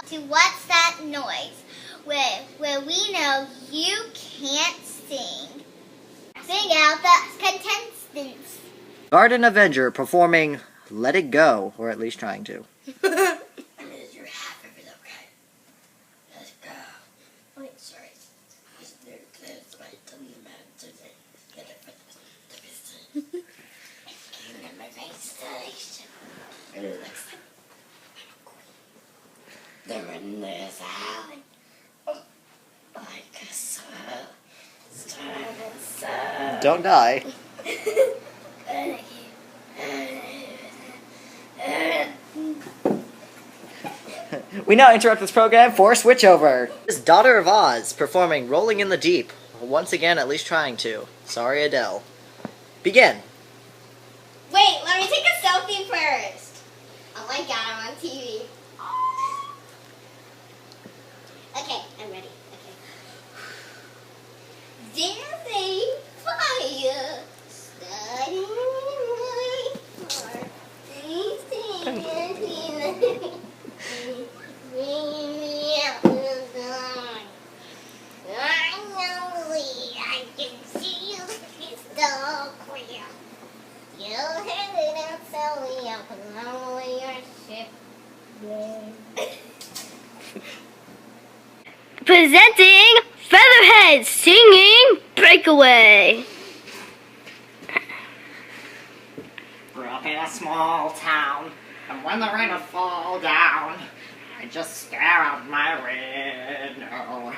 to What's That Noise, where we know you can't sing. Sing out the contestants. Garden Avenger performing Let It Go, or at least trying to. You're half of it, okay? Let's go. Wait, sorry. There's my tummy man today. Get it for the business. Came in my face today. It looks like they're in this alley. Like a swell. Don't die. We now interrupt this program for switchover. This is Daughter of Oz performing Rolling in the Deep. Once again, at least trying to. Sorry, Adele. Begin. Wait, let me take a selfie first. Oh my god, I'm on TV. Okay, I'm ready. Okay. Dancing fire. Starting I can see you crystal clear. You had it out so we open all your ship. Presenting Featherhead singing Breakaway. Grew up in a small town, and when the rain would fall down, I just stare out my window,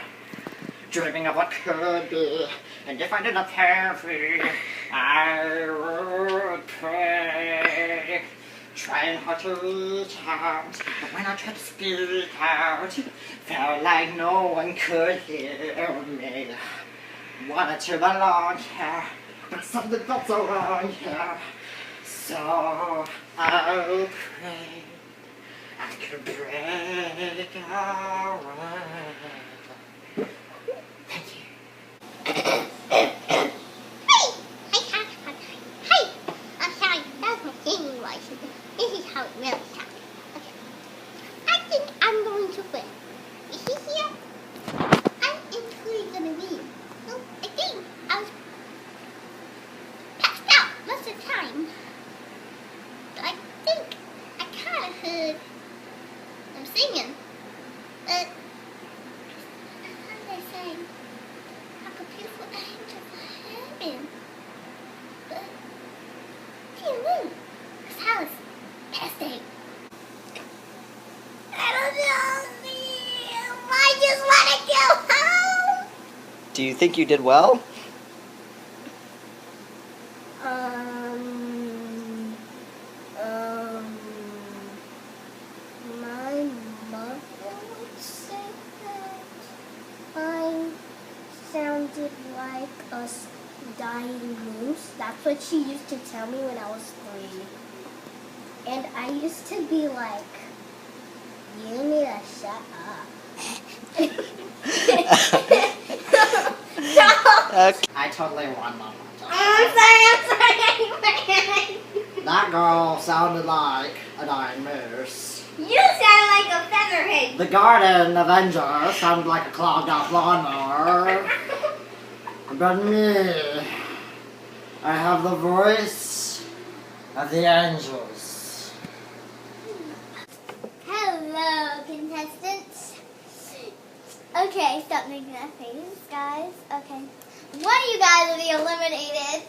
dreaming of what could be, and if I did not heavy, I would pray, trying hard to reach out, but when I tried to speak out, felt like no one could hear me. Wanted to belong here, but something felt so wrong here. So I'll pray I could break away. Thank you. Hey, I'm sorry, that's my singing voice. This is how it really sounds. Okay. I think I'm going to win. Is he here? I am truly gonna win. So I think I was passed out most of the time. But I think I kind of heard them singing. But I thought they sang how beautiful angels are heaven. But I didn't win. Because I was passed out. I don't know. I just want to go home. Do you think you did well? My mother would say that I sounded like a dying moose. That's what she used to tell me when I was 3. And I used to be like, you need to shut up. Okay. I totally won, Mama. I'm sorry. That girl sounded like a dying moose. You sound like a featherhead. The Garden Avenger sounded like a clogged up lawnmower. But me, I have the voice of the angels. Hello, contestants. Okay, stop making that face, guys. Okay. One of you guys will be eliminated.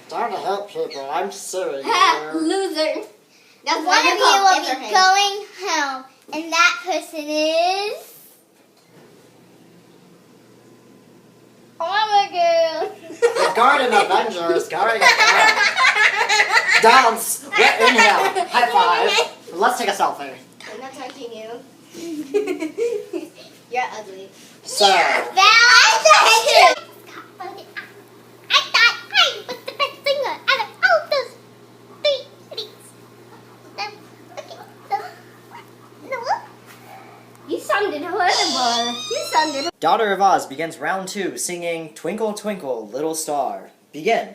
Trying to help people. I'm serious. Loser. Now one of you will be going home, and that person is... Oh my god. The Garden Avenger is going home. Dance. Get in here. High five. Let's take a selfie. I'm not touching you. You're ugly. So. I thought I was the best singer out of all those 3 cities. Okay, so no. You sounded horrible. You sounded. Daughter of Oz begins round 2 singing Twinkle Twinkle Little Star. Begin.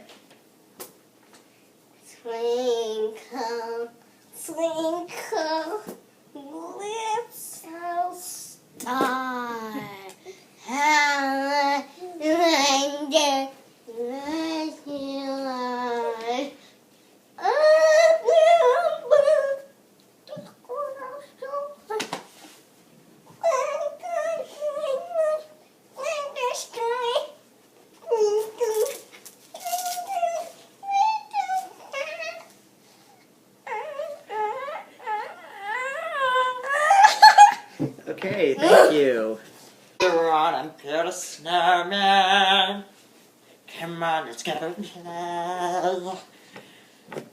Twinkle, twinkle, Little star. Okay, thank you. Run and build a snowman. Come on, let's get a play.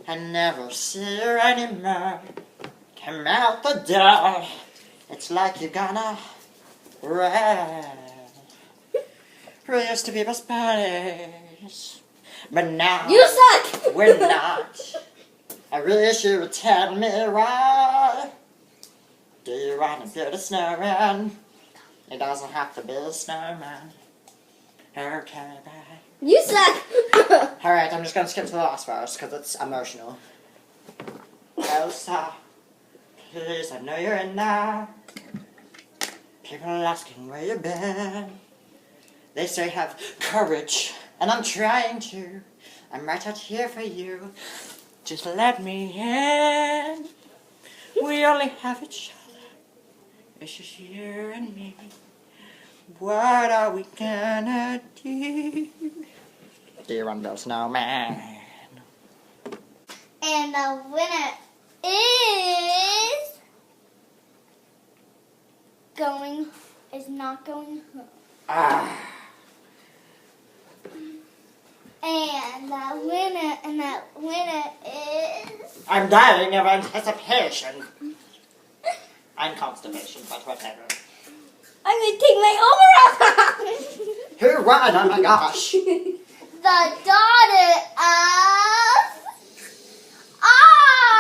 I never see you anymore. Come out the door. It's like you're gonna rain. We used to be best buddies, but now You suck! we're not. I wish you would tell me why. Do you want to build a snowman? It doesn't have to be a snowman. Okay, bye. You suck! Alright, I'm just gonna skip to the last verse because it's emotional. Elsa, please, I know you're in there. People are asking where you've been. They say have courage, and I'm trying to. I'm right out here for you. Just let me in. We only have each other. It's just you and me. What are we gonna do? Do you want to build a snowman? And the winner is not going home. Ah. And that winner is I'm dying of anticipation. And constipation, but whatever. I'm gonna take my overall. Who won? Oh my gosh. the daughter of Oz.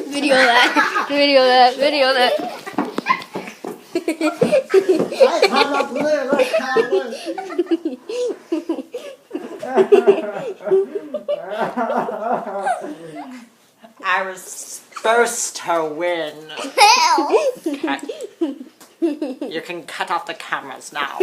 Video that. Video that. Video that. I cannot believe I was supposed to win. Hell. You can cut off the cameras now.